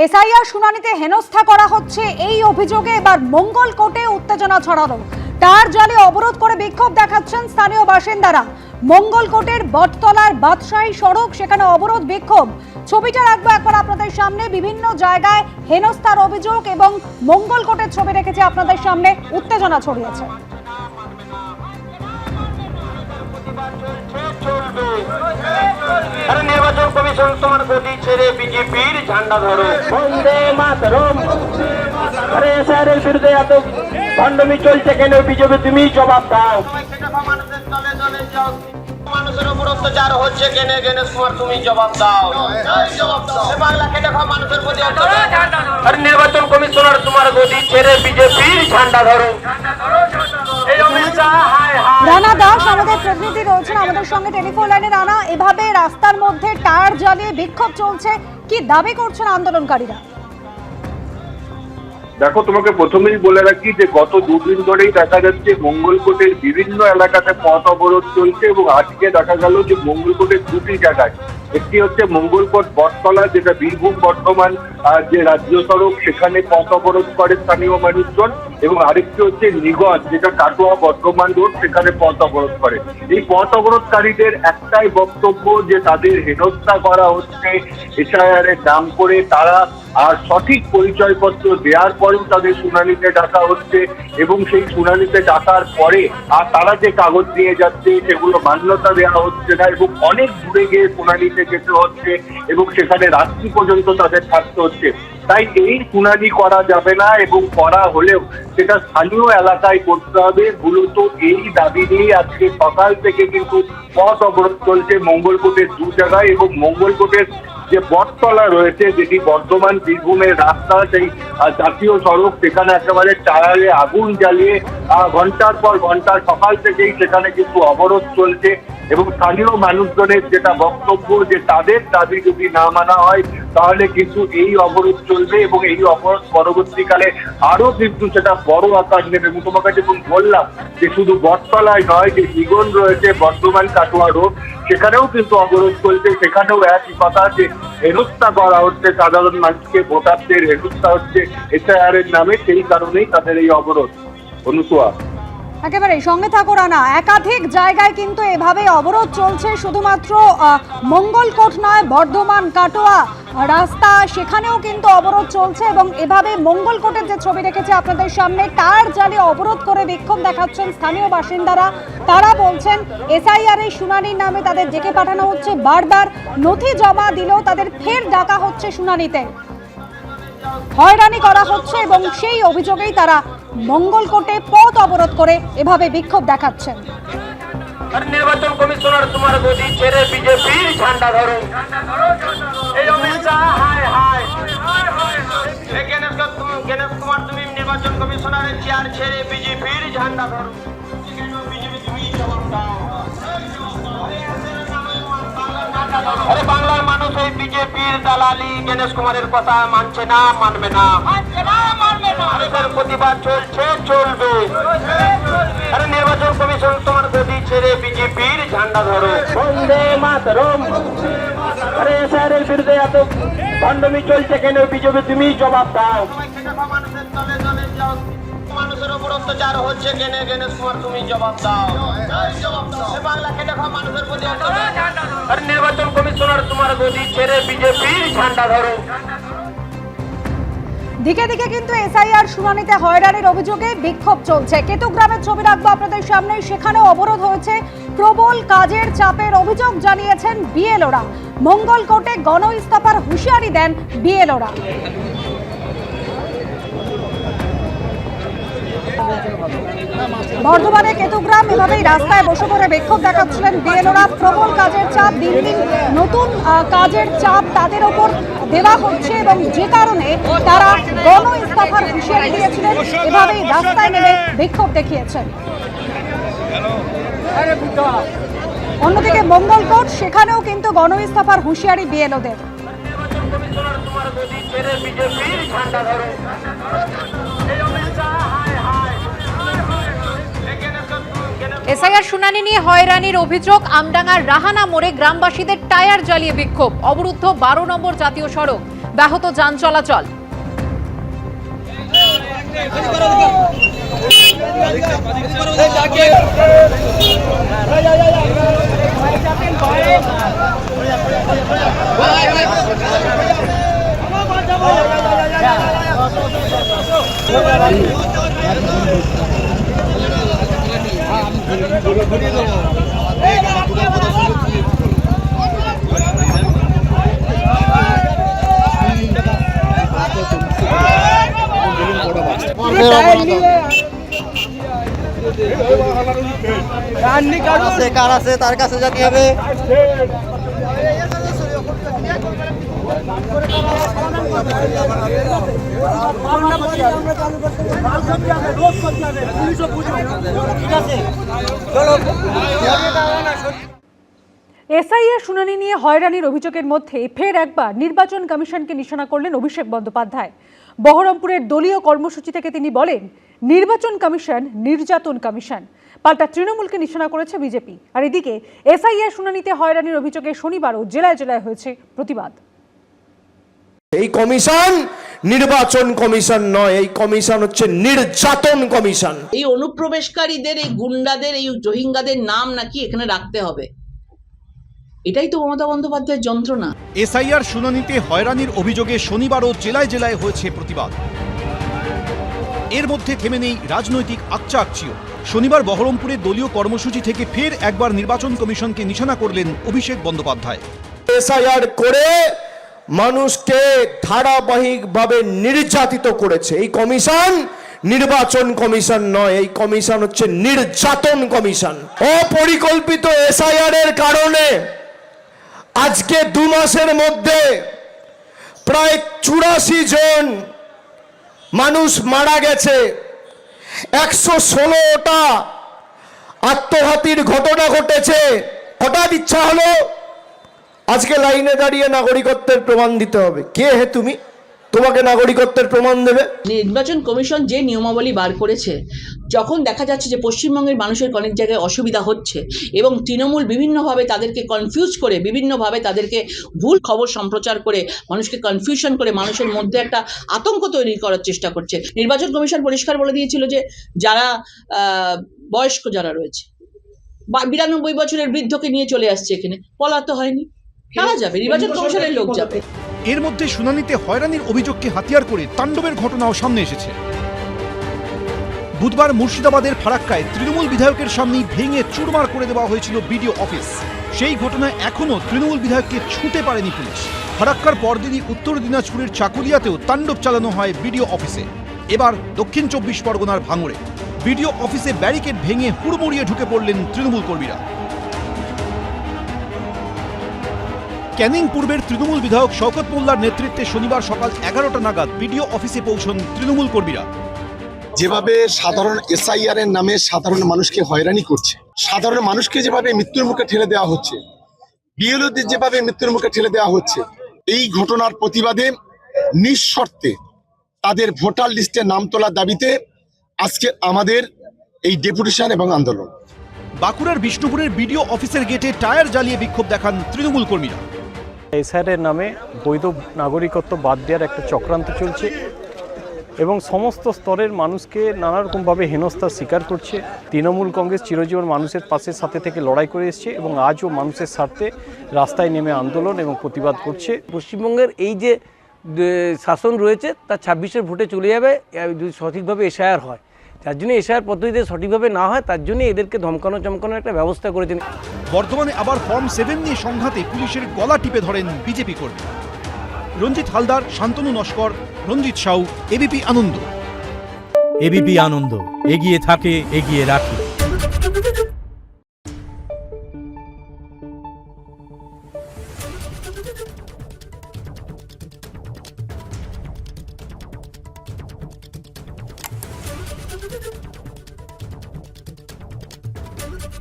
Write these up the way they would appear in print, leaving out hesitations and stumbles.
SIR শুনানিতে হেনস্থা করা হচ্ছে এই অভিযোগে এবার মঙ্গল কোর্টে উত্তেজনা ছড়ানো। টায়ার জ্বালিয়ে অবরোধ করে বিক্ষোভ দেখাচ্ছেন স্থানীয় বাসিন্দারা। মঙ্গল কোর্টের বটতলার বাদশাহী সড়ক, সেখানে অবরোধ বিক্ষোভ। ছবিটা রাখবো একবার আপনাদের সামনে। বিভিন্ন জায়গায় হেনস্থার অভিযোগ এবং মঙ্গল কোর্টের ছবি রেখেছে আপনাদের সামনে। উত্তেজনা ছড়িয়েছে। নির্বাচন কমিশন তোমার গদি ছেড়ে বিজেপির ঝান্ডা ধরো, বন্দে মাতরম। আরে এসআইআরের বিরুদ্ধে এত ভণ্ডামি চলছে কেন? বিজেপি তুমি জবাব দাও। মানুষের দলে দলে যাও, মানুষের উপর অত্যাচার হচ্ছে কেন? গণেশ কুমার তুমি জবাব দাও। বাংলা খেটে খাওয়া মানুষের প্রতি আরে নির্বাচন কমিশনার তোমার গদি ছেড়ে বিজেপির ঝান্ডা ধরো। রানা দাস আমাদের প্রতিনিধি রয়েছেন আমাদের সঙ্গে টেলিফোন লাইনে। রানা, এভাবে রাস্তার মধ্যে টায়ার জ্বালিয়ে বিক্ষোভ চলছে, কি দাবি করছেন আন্দোলনকারীরা? দেখো, তোমাকে প্রথমেই বলে রাখি যে গত দুদিন ধরেই দেখা যাচ্ছে মঙ্গলকোটের বিভিন্ন এলাকাতে পথ অবরোধ চলছে এবং আজকে দেখা গেল যে মঙ্গলকোটের দুটি জায়গায়, একটি হচ্ছে মঙ্গলকোট বটতলা, যেটা বীরভূম বর্ধমান যে রাজ্য সড়ক, সেখানে পথ অবরোধ করে স্থানীয় মানুষজন, এবং আরেকটি হচ্ছে নিগঞ্জ, যেটা কাটোয়া বর্ধমান রোড, সেখানে পথ অবরোধ করে। এই পথ অবরোধকারীদের একটাই বক্তব্য যে তাদের হেনস্থা করা হচ্ছে এসআইআর এর নাম করে। তারা আর সঠিক পরিচয়পত্র দেওয়ার পরেও তাদের শুনানিতে ডাকা হচ্ছে এবং সেই শুনানিতে ডাকার পরে আর তারা যে কাগজ নিয়ে যাচ্ছে সেগুলো মান্যতা দেওয়া হচ্ছে না এবং অনেক দূরে গিয়ে শুনানিতে যেতে হচ্ছে এবং সেখানে রাত্রি পর্যন্ত তাদের থাকতে হচ্ছে। তাই এই শুনানি করা যাবে না এবং করা হলেও সেটা স্থানীয় এলাকায় করতে হবে। মূলত এই দাবি নিয়ে আজকে সকাল থেকে কিন্তু পথ অবরোধ চলছে মঙ্গলকোটের দু জায়গায়, এবং মঙ্গলকোটের যে বটতলা রয়েছে, যেটি বর্ধমান বীরভূমের রাস্তা, সেই জাতীয় সড়ক, সেখানে একেবারে টায়ারে আগুন জ্বালিয়ে ঘন্টার পর ঘন্টা সকাল থেকেই সেখানে কিন্তু অবরোধ চলছে। এবং স্থানীয় মানুষজনের যেটা বক্তব্য যে তাদের দাবি যদি না মানা হয় তাহলে কিন্তু এই অবরোধ চলবে এবং এই অবরোধ পরবর্তীকালে আরো কিন্তু সেটা বড় আকার নেবে। এবং তোমাকে যেমন বললাম যে শুধু বটতলায় নয়, যে নিগঞ্জ রয়েছে বর্ধমান কাটোয়া রোড, সেখানেও কিন্তু অবরোধ চলছে। সেখানেও একই কথা, যে হেনস্থা করা হচ্ছে সাধারণ মানুষকে, ভোটারদের হেনস্থা হচ্ছে এসআইআর এর নামে। সেই কারণেই তাদের এই অবরোধ। অনুসুয়া, একেবারে সঙ্গে থাকো রানা। একাধিক জায়গায় কিন্তু এভাবে অবরোধ চলছে, শুধুমাত্র মঙ্গলকোট নয়, বর্ধমান কাটোয়া রাস্তা সেখানেও কিন্তু অবরোধ চলছে। এবং এভাবে মঙ্গলকোটের যে ছবি রেখেছে আপনাদের সামনে, টায়ার জ্বালিয়ে অবরোধ করে বিক্ষোভ দেখাচ্ছেন স্থানীয় বাসিন্দারা। তারা বলছেন এসআইআর এর শুনানির নামে তাদের ডেকে পাঠানো হচ্ছে, বারবার নথি জমা দিলেও তাদের ফের ডাকা হচ্ছে শুনানিতে, হয়রানি করা হচ্ছে এবং সেই অভিযোগেই তারা মঙ্গলকোটে পথ অবরোধ করে এভাবে বিক্ষোভ দেখাচ্ছেন। নির্বাচন কমিশনার তোমার গদি ছেড়ে বিজেপির ঝান্ডা ধরো। এই অমিত শাহ হায় হায়। গণেশ কুমার তুমি নির্বাচন কমিশনারের চেয়ার ছেড়ে বিজেপির ঝান্ডা ধরো। আরে বাংলার মানুষ এই বিজেপির দালালি গণেশ কুমারের কথা মানছে না, মানবে না। মানুষের প্রতিবাদ চলছে, চলবে। আরে নির্বাচন কমিশন তোমার গদি ছেড়ে বিজেপির ঝান্ডা ধরো, বন্দে মাতরম। আরে এসআইআরের বিরুদ্ধে এত ভণ্ডামি চলছে কেন? বিজেপি তুমি জবাব দাও। মানুষের দলে দলে যাও, মানুষের উপর অত্যাচার হচ্ছে কেন? গণেশ কুমার তুমি জবাব দাও। বাংলা খেটে খাওয়া মানুষের প্রতি আর নির্বাচন কমিশনার তোমার গদি ছেড়ে বিজেপির ঝান্ডা ধরো। দিকে দিকে কিন্তু এসআইআর শুনানিতে হয়রানির অভিযোগে বিক্ষোভ চলছে। কেতুগ্রামের ছবি রাখবো আপনাদের সামনে, সেখানেও অবরোধ হয়েছে। প্রবল কাজের চাপের অভিযোগ জানিয়েছেন বিএলওরা। মঙ্গলকোটে গণ ইস্তফার হুঁশিয়ারি দেন বিএলওরা। বর্ধমানে কেতুগ্রাম, এভাবেই রাস্তায় বসে করে বিক্ষোভ দেখাচ্ছিলেন বিএলওরা। প্রবল কাজের চাপ, দিন দিন নতুন কাজের চাপ তাদের ওপর দেওয়া হচ্ছে এবং যে কারণে তারা গণ ইস্তফার হুঁশিয়ারি দিয়েছিলেন, এভাবেই রাস্তায় নেমে বিক্ষোভ দেখিয়েছেন। অন্যদিকে মঙ্গলকোট, সেখানেও কিন্তু গণ ইস্তফার হুঁশিয়ারি বিএলওদের। এসআইআর শুনানি নিয়ে হয়রানির অভিযোগ। আমডাঙ্গার রাহানা মোড়ে গ্রামবাসীদের টায়ার জ্বালিয়ে বিক্ষোভ, অবরুদ্ধ 12 নম্বর জাতীয় সড়ক। ব্যাহত যান চলাচল। কার আছে তার কাছে জানি হবে। এসআইআর শুনানি নিয়ে হয়রানির অভিযোগের মধ্যে ফের একবার নির্বাচন কমিশনকে নিশানা করলেন অভিষেক বন্দ্যোপাধ্যায়। বহরমপুরের দলীয় কর্মসূচি থেকে তিনি বলেন, নির্বাচন কমিশন নির্যাতন কমিশন। পাল্টা তৃণমূলকে নিশানা করেছে বিজেপি। আর এদিকে এসআইআর শুনানিতে হয়রানির অভিযোগে শনিবারও জেলায় জেলায় হয়েছে প্রতিবাদ। এই কমিশন নির্বাচন কমিশন নয়, এই কমিশন হচ্ছে নির্যাতন কমিশন। এই অনুপ্রবেশকারীদের, এই গুন্ডাদের, এই রোহিঙ্গাদের নাম নাকি এখানে রাখতে হবে, এটাই তো মমতা বন্দ্যোপাধ্যায়ের যন্ত্রণা। এসআইআর শুনানিতে হয়রানির অভিযোগে শনিবারও জেলায় জেলায় হয়েছে প্রতিবাদ। এর মধ্যে থেমে নেই রাজনৈতিক আকচাকচিও। শনিবার বহরমপুরের দলীয় কর্মসূচি থেকে ফের একবার নির্বাচন কমিশনকে নিশানা করলেন অভিষেক বন্দ্যোপাধ্যায়। এসআইআর করে মানুষকে ধারাবাহিকভাবে নির্যাতিত করেছে এই কমিশন নির্বাচন কমিশন নয়, এই কমিশন হচ্ছে নির্যাতন কমিশন। অপরিকল্পিত এসআইআর এর কারণে আজকে 2 মাসের মধ্যে প্রায় 84 জন মানুষ মারা গেছে, 116টা আত্মঘাতীর ঘটনা ঘটেছে। হঠাৎ ইচ্ছা হলো আজকে লাইনে দাঁড়িয়ে নাগরিকত্বের প্রমাণ দিতে হবে। কে হে তুমি? তোমাকে নাগরিকত্বের প্রমাণ দেবে? নির্বাচন কমিশন যে নিয়মাবলী বার করেছে, যখন দেখা যাচ্ছে যে পশ্চিমবঙ্গের মানুষের অনেক জায়গায় অসুবিধা হচ্ছে এবং তৃণমূল বিভিন্নভাবে তাদেরকে কনফিউজ করে, বিভিন্নভাবে তাদেরকে ভুল খবর সম্প্রচার করে, মানুষকে কনফিউশন করে, মানুষের মধ্যে একটা আতঙ্ক তৈরি করার চেষ্টা করছে। নির্বাচন কমিশন পরিষ্কার বলে দিয়েছিল যে যারা বয়স্ক যারা রয়েছে, 92 বছরের বৃদ্ধকে নিয়ে চলে আসছে এখানে, পলাতে হয়নি, তারা যাবে, নির্বাচন কমিশনের লোক যাবে। এর মধ্যে শুনানিতে হয়রানির অভিযোগকে হাতিয়ার করে তাণ্ডবের ঘটনাও সামনে এসেছে। বুধবার মুর্শিদাবাদের ফারাক্কায় তৃণমূল বিধায়কের সামনেই ভেঙে চুরমার করে দেওয়া হয়েছিল বিডিও অফিস। সেই ঘটনায় এখনও তৃণমূল বিধায়ককে ছুঁতে পারেনি পুলিশ। ফারাক্কার পরদিনই উত্তর দিনাজপুরের চাকুলিয়াতেও তাণ্ডব চালানো হয় বিডিও অফিসে। এবার দক্ষিণ 24 পরগনার ভাঙড়ে বিডিও অফিসে ব্যারিকেড ভেঙে হুড়মুড়িয়ে ঢুকে পড়লেন তৃণমূল কর্মীরা। ক্যানিং পূর্বের তৃণমূল বিধায়ক শওকত মোল্লার নেতৃত্বে শনিবার সকাল 11টা নাগাদ বিডিও অফিসে পৌঁছন তৃণমূল কর্মীরা। যেভাবে সাধারণ এসআইআর এর নামে সাধারণ মানুষকে হয়রানি করছে, সাধারণ মানুষকে যেভাবে মৃত্যুর মুখে ঠেলে দেওয়া হচ্ছে, বিএলওদের যেভাবে মৃত্যুর মুখে ঠেলে দেওয়া হচ্ছে, এই ঘটনার প্রতিবাদে নিঃশর্তে তাদের ভোটার লিস্টে নাম তোলার দাবিতে আজকে আমাদের এই ডেপুটেশন এবং আন্দোলন। বাঁকুড়ার বিষ্ণুপুরের বিডিও অফিসের গেটে টায়ার জ্বালিয়ে বিক্ষোভ দেখান তৃণমূল কর্মীরা। এসআইআর এর নামে বৈধ নাগরিকত্ব বাদ দেওয়ার একটা চক্রান্ত চলছে এবং সমস্ত স্তরের মানুষকে নানা রকমভাবে হেনস্থার শিকার করছে। তৃণমূল কংগ্রেস চিরজীবন মানুষের পাশের সাথে থেকে লড়াই করে এসছে এবং আজও মানুষের স্বার্থে রাস্তায় নেমে আন্দোলন এবং প্রতিবাদ করছে। পশ্চিমবঙ্গের এই যে শাসন রয়েছে তা 26-এর ভোটে চলে যাবে যদি সঠিকভাবে এসআইআর হয়। তার জন্য এসআইআর পদ্ধতিতে সঠিকভাবে না হয়, তার জন্য এদেরকে ধমকানো চমকানোর একটা ব্যবস্থা করেছেন। বর্তমানে আবার ফর্ম 7 নিয়ে সংঘাতে পুলিশের গলা টিপে ধরেন বিজেপি কর্মী। রঞ্জিত হালদার, শান্তনু নস্কর, রঞ্জিত সাউ, এবিপি আনন্দ। এবিপি আনন্দ, এগিয়ে থাকে, এগিয়ে রাখে।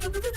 Thank you.